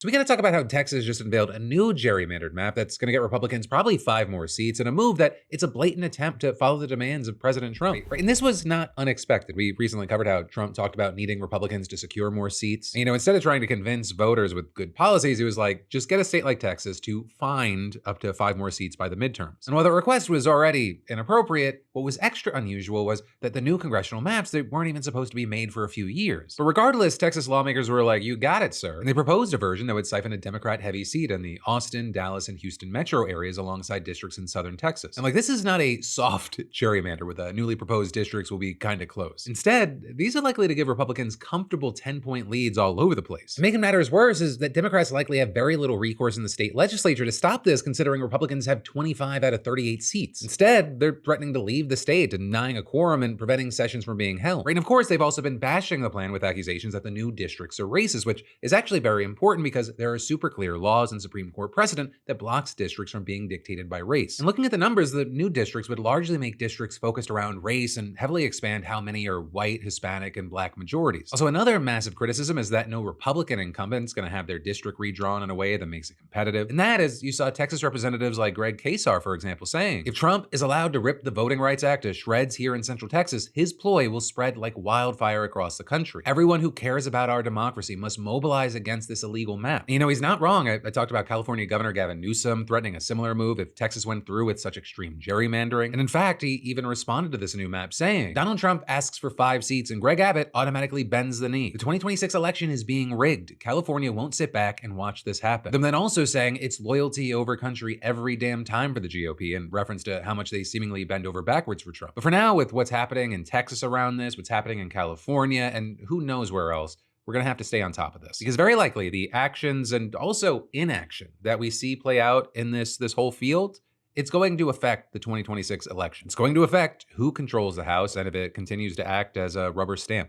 So we got to talk about how Texas just unveiled a new gerrymandered map that's going to get Republicans probably 5 more seats in a move that it's a blatant attempt to follow the demands of President Trump. Right? And this was not unexpected. We recently covered how Trump talked about needing Republicans to secure more seats. And, instead of trying to convince voters with good policies, he was like, just get a state like Texas to find up to 5 more seats by the midterms. And while the request was already inappropriate, what was extra unusual was that the new congressional maps, they weren't even supposed to be made for a few years. But regardless, Texas lawmakers were like, you got it, sir. And they proposed a version that would siphon a Democrat-heavy seat in the Austin, Dallas, and Houston metro areas alongside districts in southern Texas. And this is not a soft gerrymander with newly proposed districts will be kind of close. Instead, these are likely to give Republicans comfortable 10-point leads all over the place. To make matters worse is that Democrats likely have very little recourse in the state legislature to stop this, considering Republicans have 25 out of 38 seats. Instead, they're threatening to leave the state, denying a quorum and preventing sessions from being held. Right? And of course, they've also been bashing the plan with accusations that the new districts are racist, which is actually very important because there are super clear laws and Supreme Court precedent that blocks districts from being dictated by race. And looking at the numbers, the new districts would largely make districts focused around race and heavily expand how many are white, Hispanic, and black majorities. Also, another massive criticism is that no Republican incumbent's going to have their district redrawn in a way that makes it competitive. And that is, you saw Texas representatives like Greg Kasar, for example, saying, if Trump is allowed to rip the Voting Rights Act to shreds here in Central Texas, his ploy will spread like wildfire across the country. Everyone who cares about our democracy must mobilize against this illegal map. He's not wrong. I talked about California Governor Gavin Newsom threatening a similar move if Texas went through with such extreme gerrymandering. And in fact, he even responded to this new map saying, Donald Trump asks for 5 seats and Greg Abbott automatically bends the knee. The 2026 election is being rigged. California won't sit back and watch this happen. Them then also saying it's loyalty over country every damn time for the GOP in reference to how much they seemingly bend over backwards for Trump. But for now, with what's happening in Texas around this, what's happening in California, and who knows where else, we're going to have to stay on top of this because very likely the actions and also inaction that we see play out in this whole field, it's going to affect the 2026 election. It's going to affect who controls the House and if it continues to act as a rubber stamp.